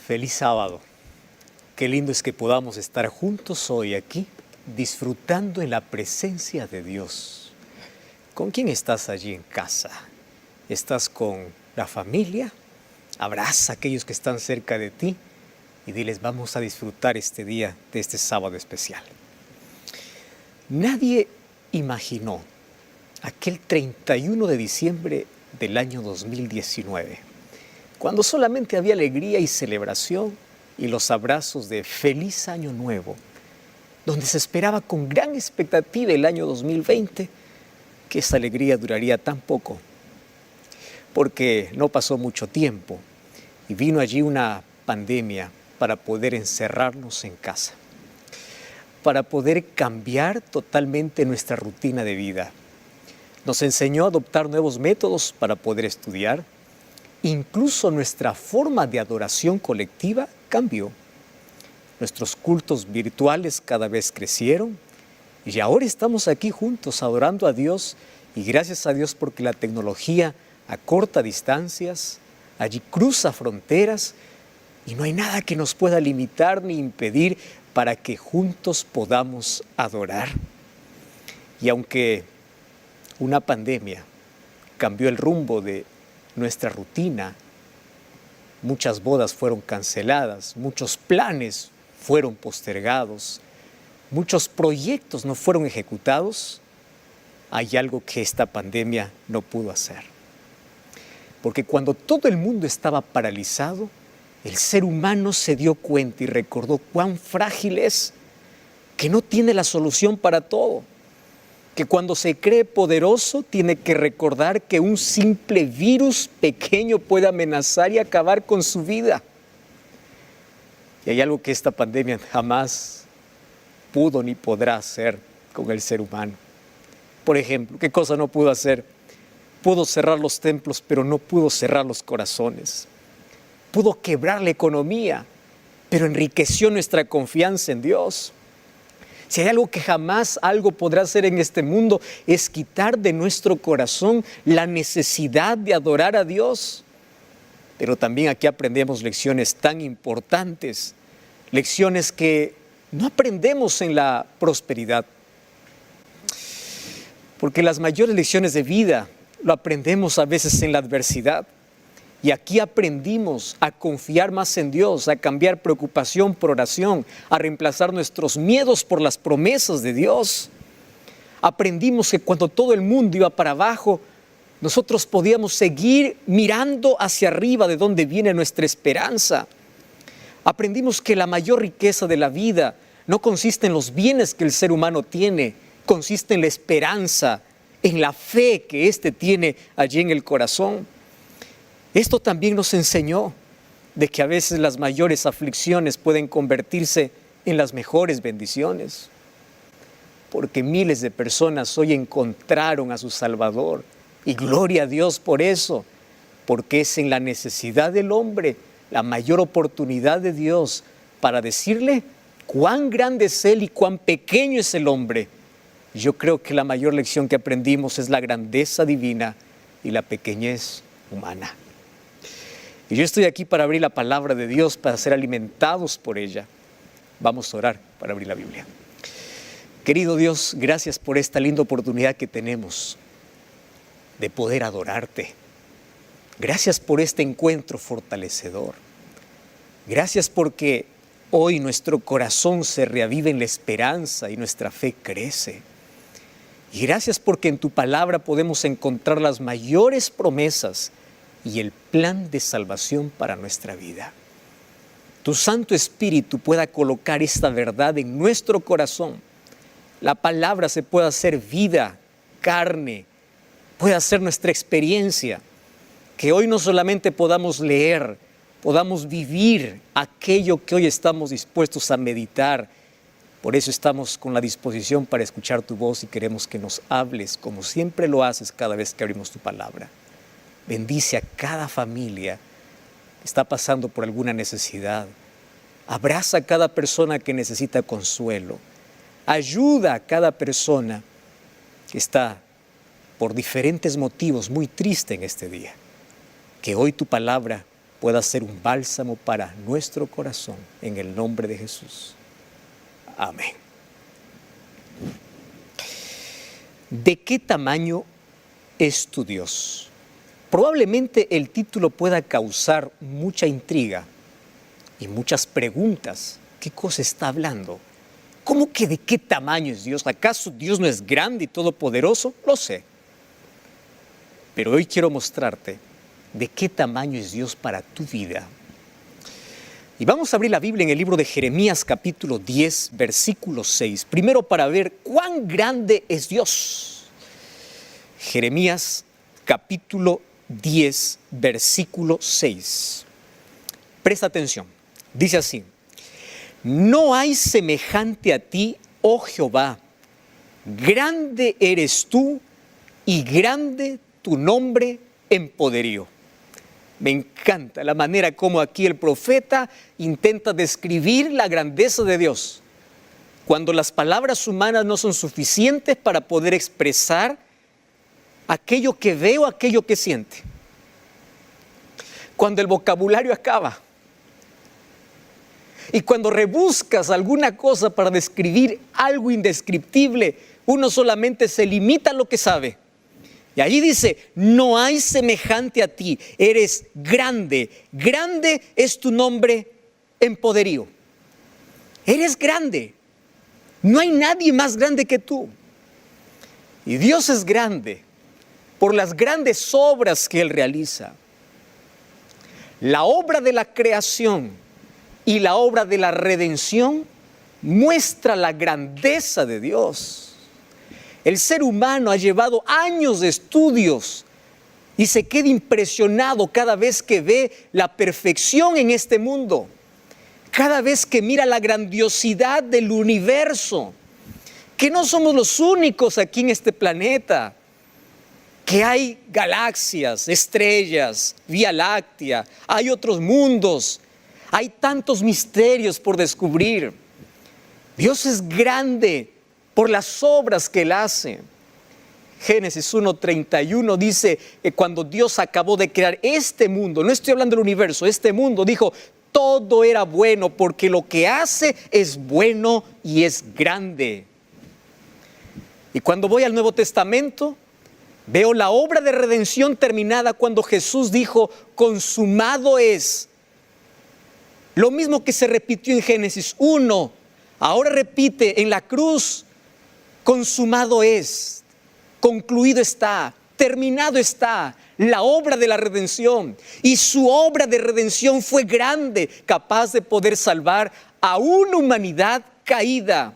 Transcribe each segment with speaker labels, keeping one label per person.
Speaker 1: Feliz sábado. Qué lindo es que podamos estar juntos hoy aquí, disfrutando en la presencia de Dios. ¿Con quién estás allí en casa? ¿Estás con la familia? Abraza a aquellos que están cerca de ti y diles, vamos a disfrutar este día de este sábado especial. Nadie imaginó aquel 31 de diciembre del año 2019, cuando solamente había alegría y celebración y los abrazos de feliz año nuevo, donde se esperaba con gran expectativa el año 2020, que esa alegría duraría tan poco, porque no pasó mucho tiempo y vino allí una pandemia para poder encerrarnos en casa, para poder cambiar totalmente nuestra rutina de vida. Nos enseñó a adoptar nuevos métodos para poder estudiar. Incluso nuestra forma de adoración colectiva cambió. Nuestros cultos virtuales cada vez crecieron y ahora estamos aquí juntos adorando a Dios y gracias a Dios porque la tecnología acorta distancias, allí cruza fronteras y no hay nada que nos pueda limitar ni impedir para que juntos podamos adorar. Y aunque una pandemia cambió el rumbo de nuestra rutina, muchas bodas fueron canceladas, muchos planes fueron postergados, muchos proyectos no fueron ejecutados, hay algo que esta pandemia no pudo hacer. Porque cuando todo el mundo estaba paralizado, el ser humano se dio cuenta y recordó cuán frágil es, que no tiene la solución para todo, que cuando se cree poderoso tiene que recordar que un simple virus pequeño puede amenazar y acabar con su vida. Y hay algo que esta pandemia jamás pudo ni podrá hacer con el ser humano. Por ejemplo, ¿qué cosa no pudo hacer? Pudo cerrar los templos, pero no pudo cerrar los corazones. Pudo quebrar la economía, pero enriqueció nuestra confianza en Dios. Si hay algo que jamás algo podrá hacer en este mundo, es quitar de nuestro corazón la necesidad de adorar a Dios. Pero también aquí aprendemos lecciones tan importantes, lecciones que no aprendemos en la prosperidad. Porque las mayores lecciones de vida lo aprendemos a veces en la adversidad. Y aquí aprendimos a confiar más en Dios, a cambiar preocupación por oración, a reemplazar nuestros miedos por las promesas de Dios. Aprendimos que cuando todo el mundo iba para abajo, nosotros podíamos seguir mirando hacia arriba de donde viene nuestra esperanza. Aprendimos que la mayor riqueza de la vida no consiste en los bienes que el ser humano tiene, consiste en la esperanza, en la fe que éste tiene allí en el corazón. Esto también nos enseñó de que a veces las mayores aflicciones pueden convertirse en las mejores bendiciones, porque miles de personas hoy encontraron a su Salvador y gloria a Dios por eso, porque es en la necesidad del hombre la mayor oportunidad de Dios para decirle cuán grande es Él y cuán pequeño es el hombre. Yo creo que la mayor lección que aprendimos es la grandeza divina y la pequeñez humana. Y yo estoy aquí para abrir la palabra de Dios, para ser alimentados por ella. Vamos a orar para abrir la Biblia. Querido Dios, gracias por esta linda oportunidad que tenemos de poder adorarte. Gracias por este encuentro fortalecedor. Gracias porque hoy nuestro corazón se reaviva en la esperanza y nuestra fe crece. Y gracias porque en tu palabra podemos encontrar las mayores promesas y el plan de salvación para nuestra vida. Tu Santo Espíritu pueda colocar esta verdad en nuestro corazón. La palabra se pueda hacer vida, carne, pueda ser nuestra experiencia. Que hoy no solamente podamos leer, podamos vivir aquello que hoy estamos dispuestos a meditar. Por eso estamos con la disposición para escuchar tu voz y queremos que nos hables como siempre lo haces cada vez que abrimos tu palabra. Bendice a cada familia que está pasando por alguna necesidad. Abraza a cada persona que necesita consuelo. Ayuda a cada persona que está por diferentes motivos muy triste en este día. Que hoy tu palabra pueda ser un bálsamo para nuestro corazón, en el nombre de Jesús. Amén. ¿De qué tamaño es tu Dios? Probablemente el título pueda causar mucha intriga y muchas preguntas. ¿Qué cosa está hablando? ¿Cómo que de qué tamaño es Dios? ¿Acaso Dios no es grande y todopoderoso? Lo sé. Pero hoy quiero mostrarte de qué tamaño es Dios para tu vida. Y vamos a abrir la Biblia en el libro de Jeremías capítulo 10, versículo 6. Primero para ver cuán grande es Dios. Jeremías capítulo 10, versículo 6. Presta atención. Dice así: no hay semejante a ti, oh Jehová. Grande eres tú y grande tu nombre en poderío. Me encanta la manera como aquí el profeta intenta describir la grandeza de Dios, cuando las palabras humanas no son suficientes para poder expresar aquello que ve o aquello que siente. Cuando el vocabulario acaba y cuando rebuscas alguna cosa para describir algo indescriptible, uno solamente se limita a lo que sabe. Y allí dice: no hay semejante a ti, eres grande, grande es tu nombre en poderío. Eres grande, no hay nadie más grande que tú. Y Dios es grande por las grandes obras que Él realiza. La obra de la creación y la obra de la redención muestra la grandeza de Dios. El ser humano ha llevado años de estudios y se queda impresionado cada vez que ve la perfección en este mundo, cada vez que mira la grandiosidad del universo, que no somos los únicos aquí en este planeta, que hay galaxias, estrellas, Vía Láctea, hay otros mundos, hay tantos misterios por descubrir. Dios es grande por las obras que Él hace. Génesis 1:31 dice que cuando Dios acabó de crear este mundo, no estoy hablando del universo, este mundo, dijo: todo era bueno porque lo que hace es bueno y es grande. Y cuando voy al Nuevo Testamento, veo la obra de redención terminada cuando Jesús dijo: consumado es. Lo mismo que se repitió en Génesis 1, ahora repite en la cruz: consumado es, concluido está, terminado está la obra de la redención. Y su obra de redención fue grande, capaz de poder salvar a una humanidad caída.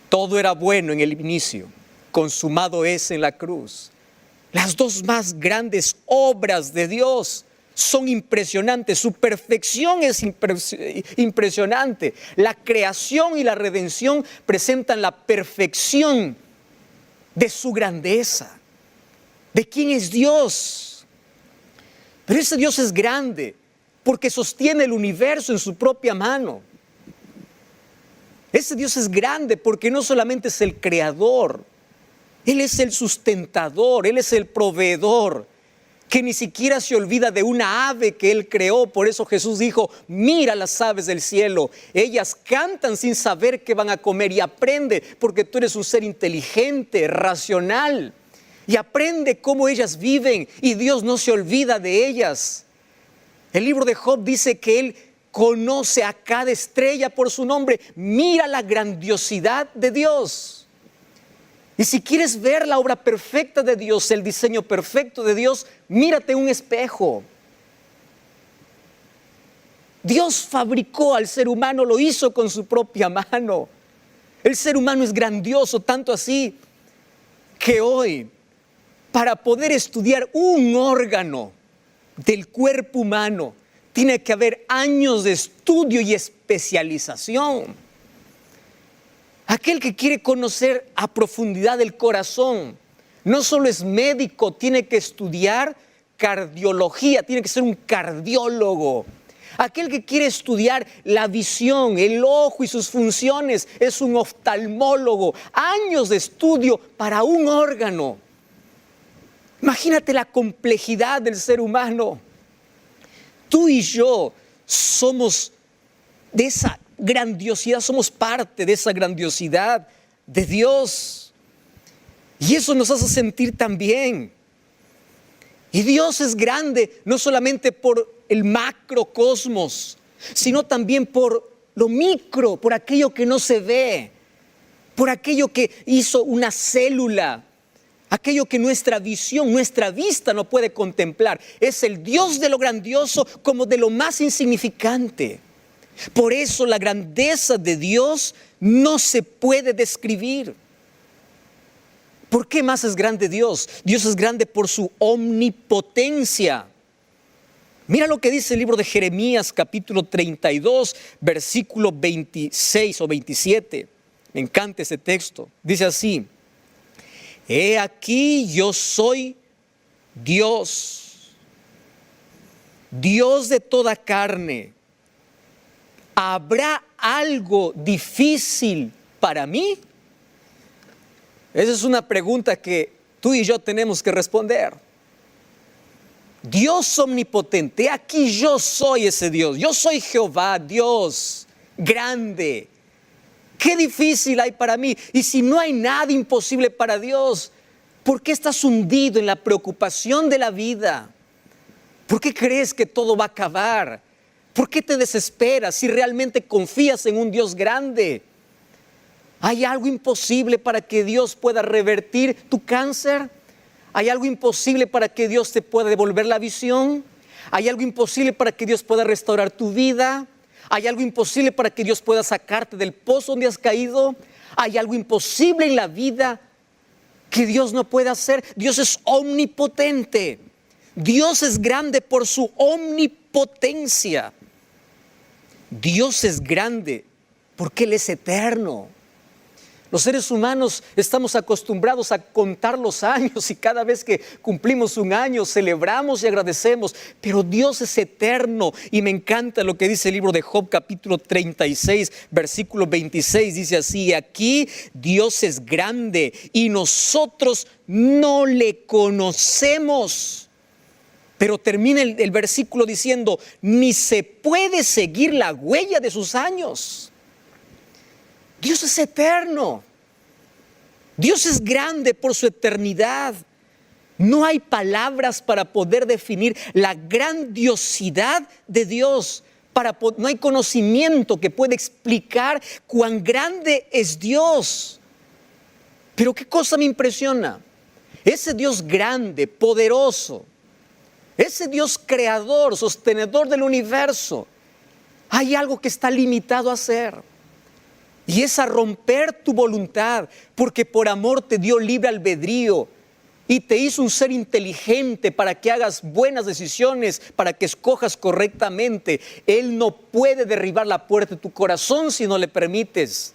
Speaker 1: Todo era bueno en el inicio, consumado es en la cruz. Las dos más grandes obras de Dios son impresionantes, su perfección es impresionante. La creación y la redención presentan la perfección de su grandeza, de quién es Dios. Pero ese Dios es grande porque sostiene el universo en su propia mano. Ese Dios es grande porque no solamente es el creador, Él es el sustentador, Él es el proveedor, que ni siquiera se olvida de una ave que Él creó. Por eso Jesús dijo: mira las aves del cielo, ellas cantan sin saber qué van a comer. Y aprende, porque tú eres un ser inteligente, racional, y aprende cómo ellas viven, y Dios no se olvida de ellas. El libro de Job dice que Él conoce a cada estrella por su nombre. Mira la grandiosidad de Dios. Y si quieres ver la obra perfecta de Dios, el diseño perfecto de Dios, mírate un espejo. Dios fabricó al ser humano, lo hizo con su propia mano. El ser humano es grandioso, tanto así que hoy, para poder estudiar un órgano del cuerpo humano, tiene que haber años de estudio y especialización. Aquel que quiere conocer a profundidad el corazón, no solo es médico, tiene que estudiar cardiología, tiene que ser un cardiólogo. Aquel que quiere estudiar la visión, el ojo y sus funciones, es un oftalmólogo. Años de estudio para un órgano. Imagínate la complejidad del ser humano. Tú y yo somos de esa grandiosidad, somos parte de esa grandiosidad de Dios. Y eso nos hace sentir tan bien. Y Dios es grande, no solamente por el macrocosmos, sino también por lo micro, por aquello que no se ve, por aquello que hizo una célula, aquello que nuestra visión, nuestra vista no puede contemplar. Es el Dios de lo grandioso como de lo más insignificante. Por eso la grandeza de Dios no se puede describir. ¿Por qué más es grande Dios? Dios es grande por su omnipotencia. Mira lo que dice el libro de Jeremías, capítulo 32, versículo 26 o 27. Me encanta ese texto. Dice así: he aquí yo soy Dios, Dios de toda carne. ¿Habrá algo difícil para mí? Esa es una pregunta que tú y yo tenemos que responder. Dios omnipotente, aquí yo soy ese Dios. Yo soy Jehová, Dios grande. Qué difícil hay para mí. Y si no hay nada imposible para Dios, ¿por qué estás hundido en la preocupación de la vida? ¿Por qué crees que todo va a acabar? ¿Por qué te desesperas si realmente confías en un Dios grande? ¿Hay algo imposible para que Dios pueda revertir tu cáncer? ¿Hay algo imposible para que Dios te pueda devolver la visión? ¿Hay algo imposible para que Dios pueda restaurar tu vida? ¿Hay algo imposible para que Dios pueda sacarte del pozo donde has caído? ¿Hay algo imposible en la vida que Dios no puede hacer? Dios es omnipotente. Dios es grande por su omnipotencia. Dios es grande porque Él es eterno. Los seres humanos estamos acostumbrados a contar los años y cada vez que cumplimos un año celebramos y agradecemos, pero Dios es eterno. Y me encanta lo que dice el libro de Job, capítulo 36, versículo 26, dice así: aquí Dios es grande y nosotros no le conocemos. Pero termina el versículo diciendo: ni se puede seguir la huella de sus años. Dios es eterno. Dios es grande por su eternidad. No hay palabras para poder definir la grandiosidad de Dios. No hay conocimiento que pueda explicar cuán grande es Dios. Pero ¿qué cosa me impresiona? Ese Dios grande, poderoso, ese Dios creador, sostenedor del universo, hay algo que está limitado a hacer. Y es a romper tu voluntad, porque por amor te dio libre albedrío y te hizo un ser inteligente para que hagas buenas decisiones, para que escojas correctamente. Él no puede derribar la puerta de tu corazón si no le permites.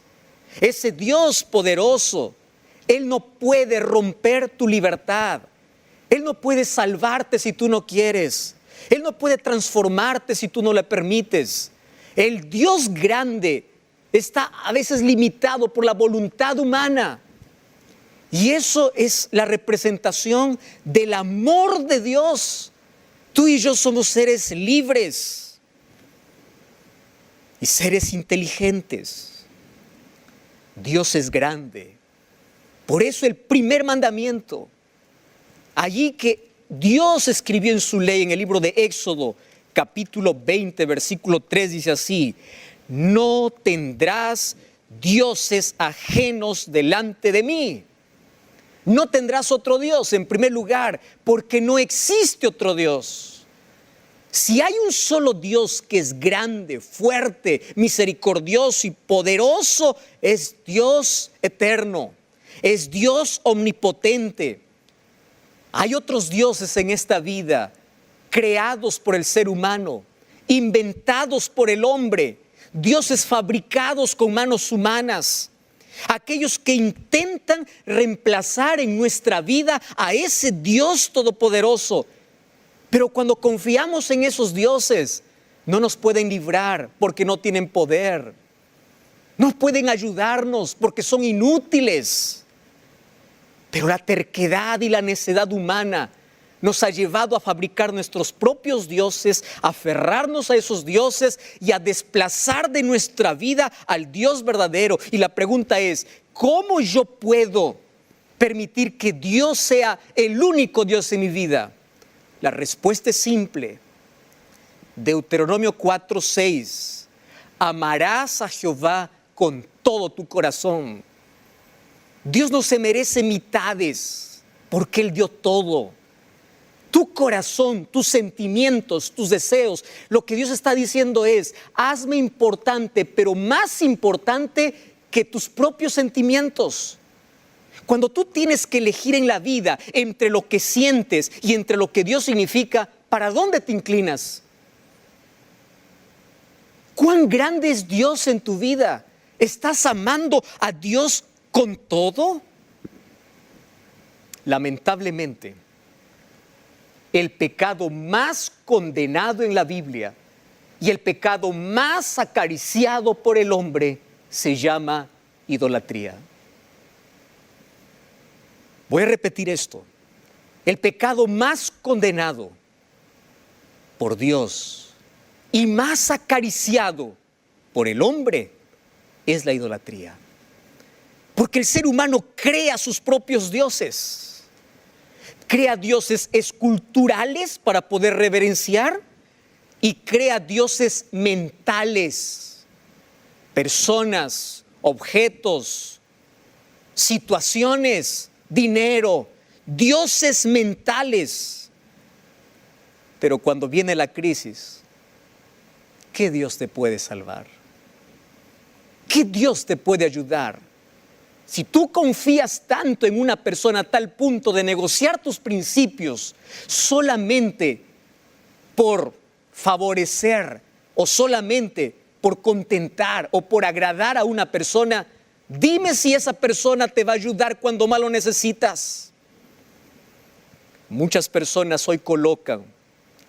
Speaker 1: Ese Dios poderoso, Él no puede romper tu libertad. Él no puede salvarte si tú no quieres. Él no puede transformarte si tú no le permites. El Dios grande está a veces limitado por la voluntad humana. Y eso es la representación del amor de Dios. Tú y yo somos seres libres y seres inteligentes. Dios es grande. Por eso el primer mandamiento, allí que Dios escribió en su ley, en el libro de Éxodo, capítulo 20, versículo 3, dice así: no tendrás dioses ajenos delante de mí. No tendrás otro Dios, en primer lugar, porque no existe otro Dios. Si hay un solo Dios que es grande, fuerte, misericordioso y poderoso, es Dios eterno, es Dios omnipotente. Hay otros dioses en esta vida, creados por el ser humano, inventados por el hombre, dioses fabricados con manos humanas, aquellos que intentan reemplazar en nuestra vida a ese Dios todopoderoso. Pero cuando confiamos en esos dioses, no nos pueden librar porque no tienen poder. No pueden ayudarnos porque son inútiles. Pero la terquedad y la necedad humana nos ha llevado a fabricar nuestros propios dioses, a aferrarnos a esos dioses y a desplazar de nuestra vida al Dios verdadero. Y la pregunta es, ¿cómo yo puedo permitir que Dios sea el único Dios en mi vida? La respuesta es simple. Deuteronomio 4:6. Amarás a Jehová con todo tu corazón. Dios no se merece mitades porque Él dio todo. Tu corazón, tus sentimientos, tus deseos, lo que Dios está diciendo es, hazme importante, pero más importante que tus propios sentimientos. Cuando tú tienes que elegir en la vida entre lo que sientes y entre lo que Dios significa, ¿para dónde te inclinas? ¿Cuán grande es Dios en tu vida? ¿Estás amando a Dios con todo? Lamentablemente, el pecado más condenado en la Biblia y el pecado más acariciado por el hombre se llama idolatría. Voy a repetir esto. El pecado más condenado por Dios y más acariciado por el hombre es la idolatría. Porque el ser humano crea sus propios dioses. Crea dioses esculturales para poder reverenciar y crea dioses mentales, personas, objetos, situaciones, dinero, dioses mentales. Pero cuando viene la crisis, ¿qué Dios te puede salvar? ¿Qué Dios te puede ayudar? Si tú confías tanto en una persona a tal punto de negociar tus principios solamente por favorecer o solamente por contentar o por agradar a una persona, dime si esa persona te va a ayudar cuando más lo necesitas. Muchas personas hoy colocan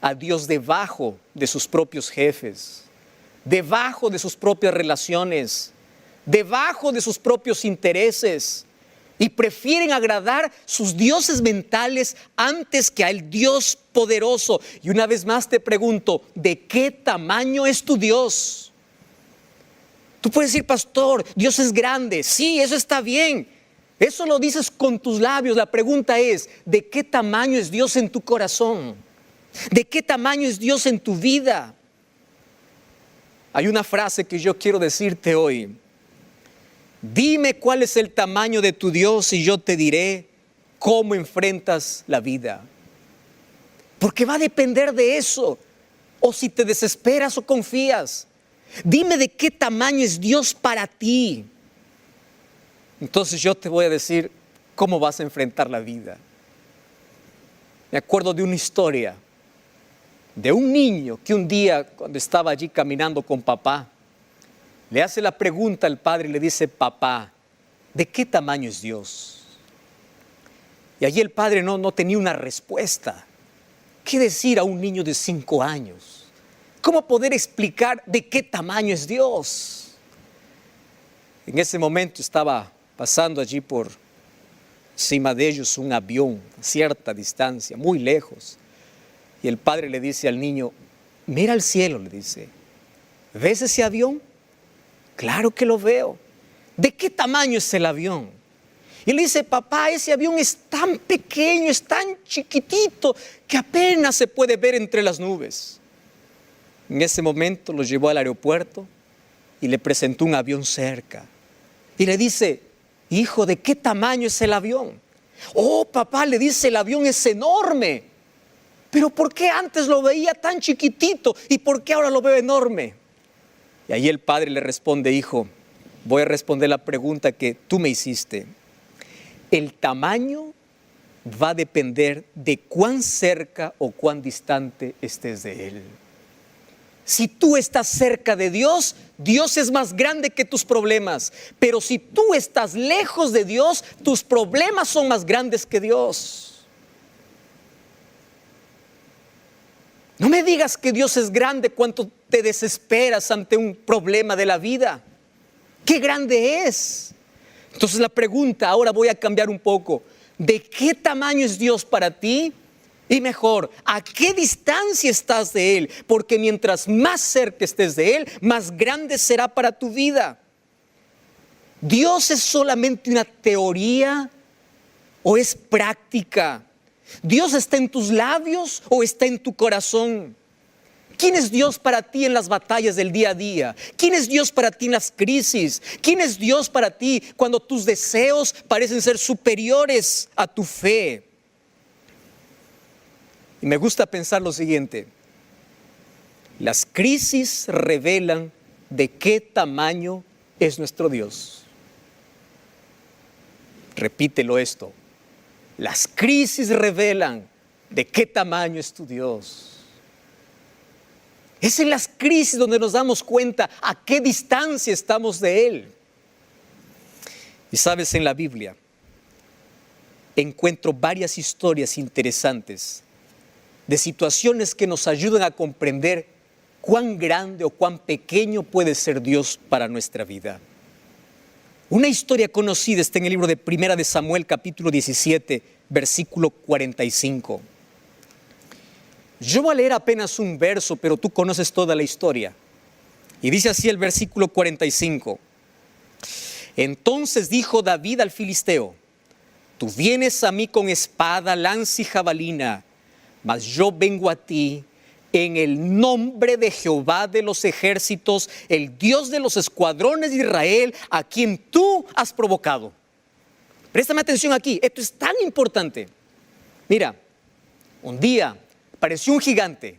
Speaker 1: a Dios debajo de sus propios jefes, debajo de sus propias relaciones, debajo de sus propios intereses y prefieren agradar sus dioses mentales antes que al Dios poderoso. Y una vez más te pregunto, ¿de qué tamaño es tu Dios? Tú puedes decir, pastor, Dios es grande. Sí, eso está bien. Eso lo dices con tus labios. La pregunta es, ¿de qué tamaño es Dios en tu corazón? ¿De qué tamaño es Dios en tu vida? Hay una frase que yo quiero decirte hoy. Dime cuál es el tamaño de tu Dios y yo te diré cómo enfrentas la vida. Porque va a depender de eso. O si te desesperas o confías. Dime de qué tamaño es Dios para ti. Entonces yo te voy a decir cómo vas a enfrentar la vida. Me acuerdo de una historia de un niño que un día, cuando estaba allí caminando con papá, le hace la pregunta al padre y le dice, papá, ¿de qué tamaño es Dios? Y allí el padre no tenía una respuesta. ¿Qué decir a un niño de 5 años? ¿Cómo poder explicar de qué tamaño es Dios? En ese momento estaba pasando allí por encima de ellos un avión a cierta distancia, muy lejos. Y el padre le dice al niño, mira al cielo, le dice, ¿ves ese avión? Claro que lo veo. ¿De qué tamaño es el avión? Y le dice, papá, ese avión es tan pequeño, es tan chiquitito, que apenas se puede ver entre las nubes. En ese momento lo llevó al aeropuerto y le presentó un avión cerca. Y le dice, hijo, ¿de qué tamaño es el avión? Oh, papá, le dice, el avión es enorme. Pero ¿por qué antes lo veía tan chiquitito y por qué ahora lo veo enorme? Y ahí el padre le responde, hijo, voy a responder la pregunta que tú me hiciste. El tamaño va a depender de cuán cerca o cuán distante estés de Él. Si tú estás cerca de Dios, Dios es más grande que tus problemas. Pero si tú estás lejos de Dios, tus problemas son más grandes que Dios. No me digas que Dios es grande cuando te desesperas ante un problema de la vida. ¡Qué grande es! Entonces la pregunta, ahora voy a cambiar un poco. ¿De qué tamaño es Dios para ti? Y mejor, ¿a qué distancia estás de Él? Porque mientras más cerca estés de Él, más grande será para tu vida. ¿Dios es solamente una teoría o es práctica? ¿Dios está en tus labios o está en tu corazón? ¿Quién es Dios para ti en las batallas del día a día? ¿Quién es Dios para ti en las crisis? ¿Quién es Dios para ti cuando tus deseos parecen ser superiores a tu fe? Y me gusta pensar lo siguiente: las crisis revelan de qué tamaño es nuestro Dios. Repítelo esto: las crisis revelan de qué tamaño es tu Dios. Es en las crisis donde nos damos cuenta a qué distancia estamos de Él. Y sabes, en la Biblia encuentro varias historias interesantes de situaciones que nos ayudan a comprender cuán grande o cuán pequeño puede ser Dios para nuestra vida. Una historia conocida está en el libro de Primera de Samuel, capítulo 17, versículo 45. Yo voy a leer apenas un verso, pero tú conoces toda la historia. Y dice así el versículo 45. Entonces dijo David al filisteo: tú vienes a mí con espada, lanza y jabalina, mas yo vengo a ti en el nombre de Jehová de los ejércitos, el Dios de los escuadrones de Israel, a quien tú has provocado. Préstame atención aquí, esto es tan importante. Mira, un día apareció un gigante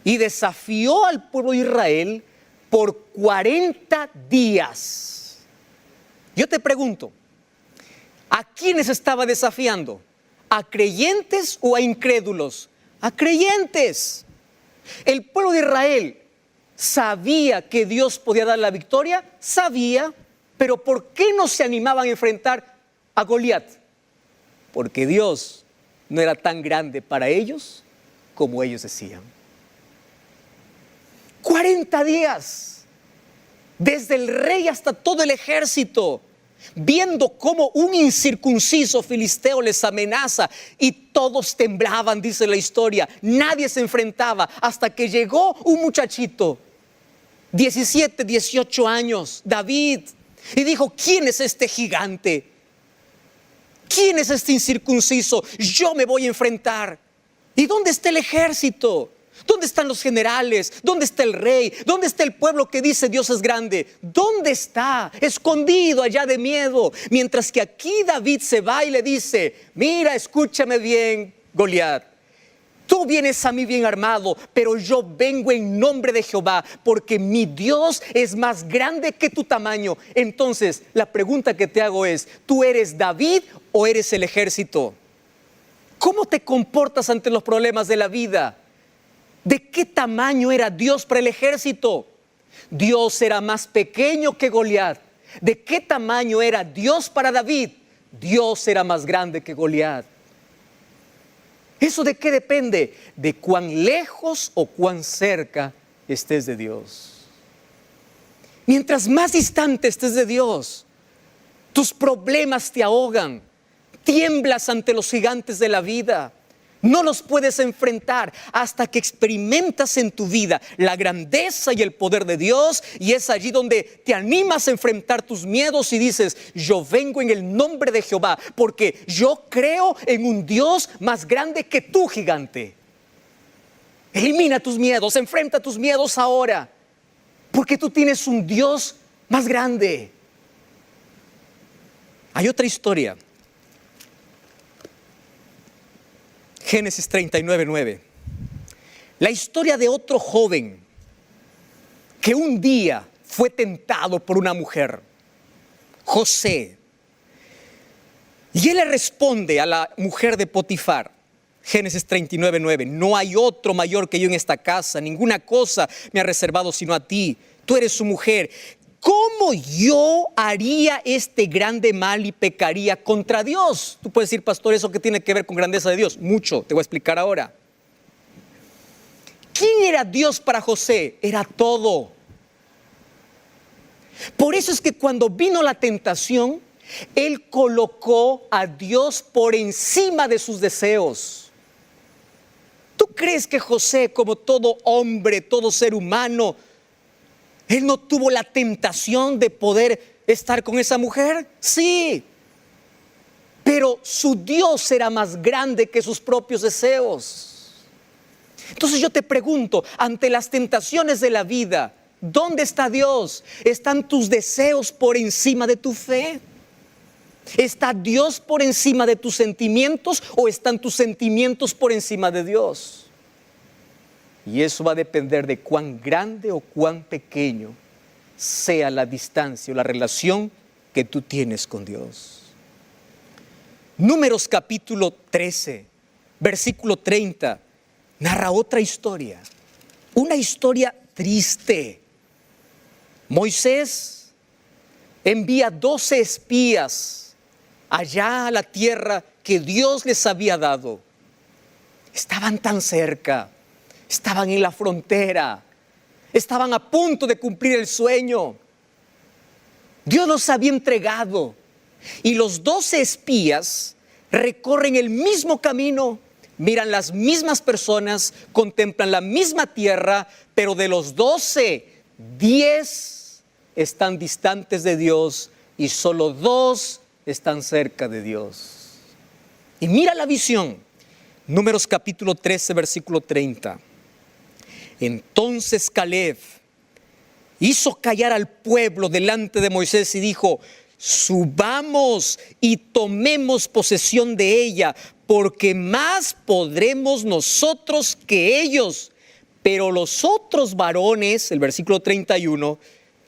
Speaker 1: y desafió al pueblo de Israel por 40 días. Yo te pregunto, ¿a quiénes estaba desafiando? ¿A creyentes o a incrédulos? A creyentes. El pueblo de Israel sabía que Dios podía dar la victoria, sabía, pero ¿por qué no se animaban a enfrentar a Goliat? Porque Dios no era tan grande para ellos como ellos decían. 40 días, desde el rey hasta todo el ejército, viendo cómo un incircunciso filisteo les amenaza, y todos temblaban, dice la historia. Nadie se enfrentaba hasta que llegó un muchachito, 17, 18 años, David, y dijo: ¿quién es este gigante? ¿Quién es este incircunciso? Yo me voy a enfrentar. ¿Y dónde está el ejército? ¿Dónde están los generales? ¿Dónde está el rey? ¿Dónde está el pueblo que dice Dios es grande? ¿Dónde está? Escondido allá de miedo. Mientras que aquí David se va y le dice: mira, escúchame bien, Goliat. Tú vienes a mí bien armado, pero yo vengo en nombre de Jehová, porque mi Dios es más grande que tu tamaño. Entonces, la pregunta que te hago es: ¿tú eres David o eres el ejército? ¿Cómo te comportas ante los problemas de la vida? ¿De qué tamaño era Dios para el ejército? Dios era más pequeño que Goliat. ¿De qué tamaño era Dios para David? Dios era más grande que Goliat. ¿Eso de qué depende? De cuán lejos o cuán cerca estés de Dios. Mientras más distante estés de Dios, tus problemas te ahogan. Tiemblas ante los gigantes de la vida. No los puedes enfrentar hasta que experimentas en tu vida la grandeza y el poder de Dios, y es allí donde te animas a enfrentar tus miedos y dices: yo vengo en el nombre de Jehová, porque yo creo en un Dios más grande que tú, gigante. Elimina tus miedos, enfrenta tus miedos ahora, porque tú tienes un Dios más grande. Hay otra historia. Génesis 39:9. La historia de otro joven que un día fue tentado por una mujer, José. Y él le responde a la mujer de Potifar, Génesis 39:9: no hay otro mayor que yo en esta casa, ninguna cosa me ha reservado sino a ti, tú eres su mujer. ¿Cómo yo haría este grande mal y pecaría contra Dios? Tú puedes decir: pastor, ¿eso qué tiene que ver con grandeza de Dios? Mucho, te voy a explicar ahora. ¿Quién era Dios para José? Era todo. Por eso es que cuando vino la tentación, él colocó a Dios por encima de sus deseos. ¿Tú crees que José, como todo hombre, todo ser humano, él no tuvo la tentación de poder estar con esa mujer? Sí. Pero su Dios era más grande que sus propios deseos. Entonces yo te pregunto, ante las tentaciones de la vida, ¿dónde está Dios? ¿Están tus deseos por encima de tu fe? ¿Está Dios por encima de tus sentimientos o están tus sentimientos por encima de Dios? Y eso va a depender de cuán grande o cuán pequeño sea la distancia o la relación que tú tienes con Dios. Números capítulo 13, versículo 30, narra otra historia, una historia triste. Moisés envía 12 espías allá a la tierra que Dios les había dado. Estaban tan cerca, estaban en la frontera, estaban a punto de cumplir el sueño. Dios los había entregado y los 12 espías recorren el mismo camino, miran las mismas personas, contemplan la misma tierra, pero de los 12, 10 están distantes de Dios y solo 2 están cerca de Dios. Y mira la visión. Números capítulo 13, versículo 30. Entonces Caleb hizo callar al pueblo delante de Moisés y dijo: subamos y tomemos posesión de ella, porque más podremos nosotros que ellos. Pero los otros varones, el versículo 31,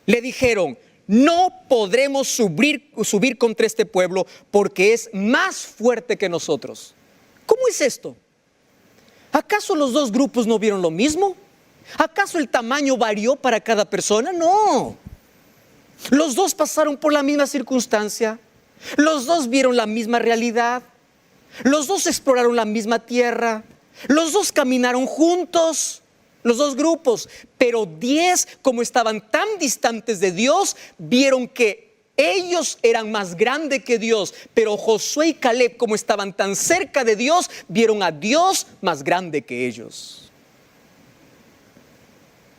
Speaker 1: le dijeron: no podremos subir contra este pueblo porque es más fuerte que nosotros. ¿Cómo es esto? ¿Acaso los dos grupos no vieron lo mismo? ¿Acaso el tamaño varió para cada persona? No. Los dos pasaron por la misma circunstancia. Los dos vieron la misma realidad. Los dos exploraron la misma tierra. Los dos caminaron juntos. Los dos grupos, pero 10, como estaban tan distantes de Dios, vieron que ellos eran más grandes que Dios. Pero Josué y Caleb, como estaban tan cerca de Dios, vieron a Dios más grande que ellos.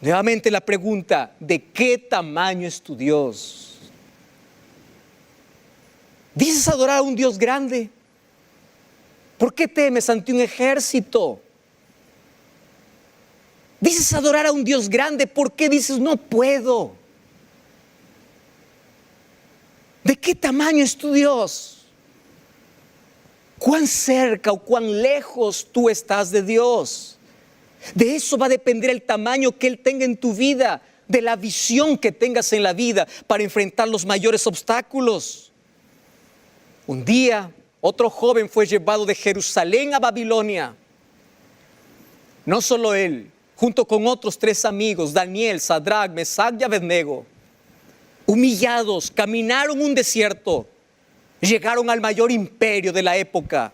Speaker 1: Nuevamente la pregunta: ¿de qué tamaño es tu Dios? ¿Dices adorar a un Dios grande? ¿Por qué temes ante un ejército? Dices adorar a un Dios grande, ¿por qué dices no puedo? ¿De qué tamaño es tu Dios? ¿Cuán cerca o cuán lejos tú estás de Dios? De eso va a depender el tamaño que Él tenga en tu vida, de la visión que tengas en la vida para enfrentar los mayores obstáculos. Un día, otro joven fue llevado de Jerusalén a Babilonia. No solo él, junto con otros 3 amigos, Daniel, Sadrach, Mesach y Abednego, humillados, caminaron un desierto, llegaron al mayor imperio de la época,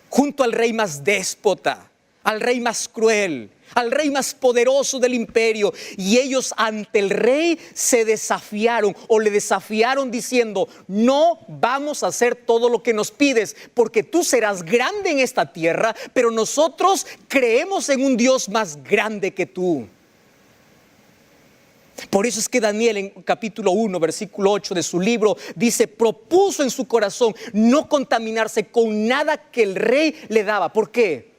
Speaker 1: junto al rey más déspota, al rey más cruel, al rey más poderoso del imperio, y ellos ante el rey se desafiaron o le desafiaron diciendo: no vamos a hacer todo lo que nos pides, porque tú serás grande en esta tierra, pero nosotros creemos en un Dios más grande que tú. Por eso es que Daniel en capítulo 1, versículo 8 de su libro dice: propuso en su corazón no contaminarse con nada que el rey le daba. ¿Por qué?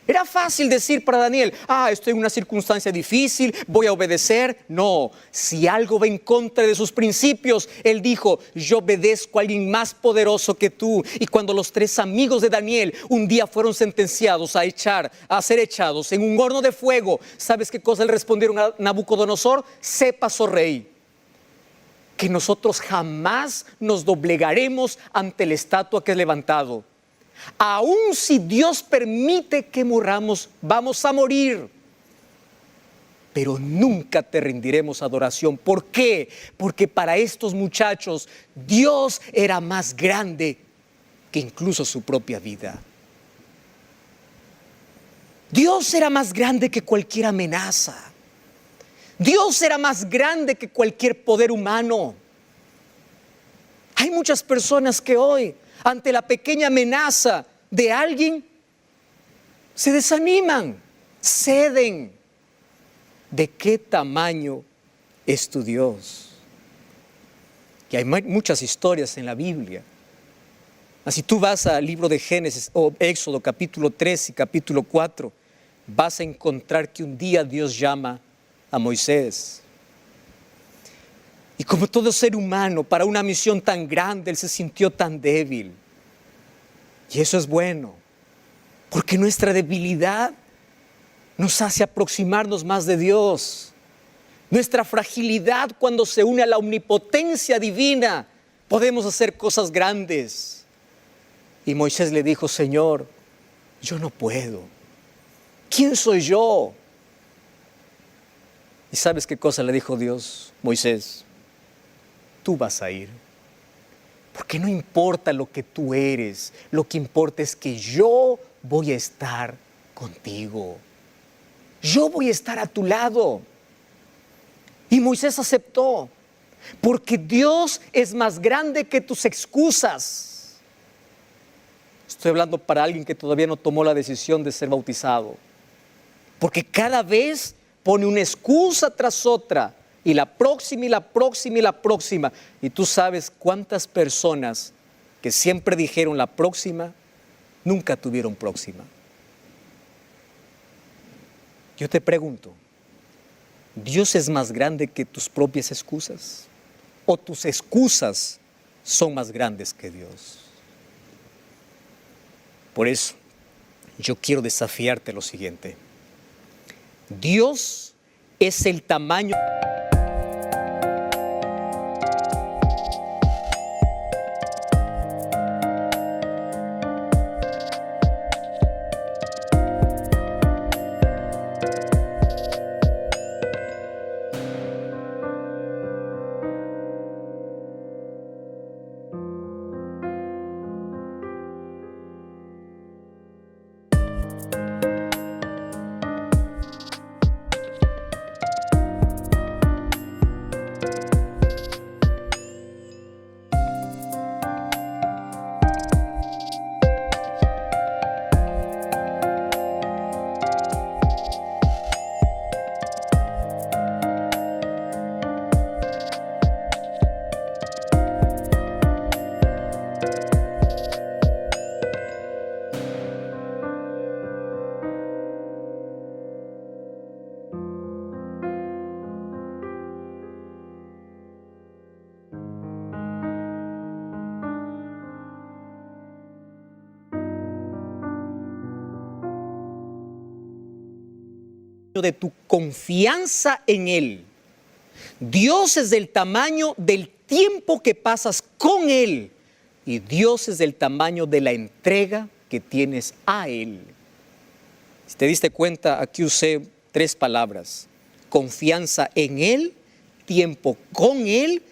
Speaker 1: Era fácil decir para Daniel: estoy en una circunstancia difícil, voy a obedecer. No, si algo va en contra de sus principios, él dijo: yo obedezco a alguien más poderoso que tú. Y cuando los 3 amigos de Daniel un día fueron sentenciados a ser echados en un horno de fuego, ¿sabes qué cosa le respondieron a Nabucodonosor? Sepas, oh rey, que nosotros jamás nos doblegaremos ante la estatua que es levantado. Aun si Dios permite que muramos, vamos a morir, pero nunca te rendiremos adoración. ¿Por qué? Porque para estos muchachos Dios era más grande que incluso su propia vida. Dios era más grande que cualquier amenaza. Dios era más grande que cualquier poder humano. Hay muchas personas que hoy, ante la pequeña amenaza de alguien, se desaniman, ceden. ¿De qué tamaño es tu Dios? Y hay muchas historias en la Biblia. Si tú vas al libro de Génesis o Éxodo capítulo 3 y capítulo 4, vas a encontrar que un día Dios llama a Moisés. Y como todo ser humano, para una misión tan grande, él se sintió tan débil. Y eso es bueno, porque nuestra debilidad nos hace aproximarnos más de Dios. Nuestra fragilidad, cuando se une a la omnipotencia divina, podemos hacer cosas grandes. Y Moisés le dijo: Señor, yo no puedo. ¿Quién soy yo? ¿Y sabes qué cosa le dijo Dios? Moisés, tú vas a ir. Porque no importa lo que tú eres, lo que importa es que yo voy a estar contigo. Yo voy a estar a tu lado. Y Moisés aceptó, porque Dios es más grande que tus excusas. Estoy hablando para alguien que todavía no tomó la decisión de ser bautizado, porque cada vez pone una excusa tras otra, y la próxima, y la próxima, y la próxima. Y tú sabes cuántas personas que siempre dijeron la próxima, nunca tuvieron próxima. Yo te pregunto, ¿Dios es más grande que tus propias excusas? ¿O tus excusas son más grandes que Dios? Por eso, yo quiero desafiarte lo siguiente. Dios es el tamaño de tu confianza en Él. Dios es del tamaño del tiempo que pasas con Él, y Dios es del tamaño de la entrega que tienes a Él. Si te diste cuenta, aquí usé 3 palabras: confianza en Él, tiempo con Él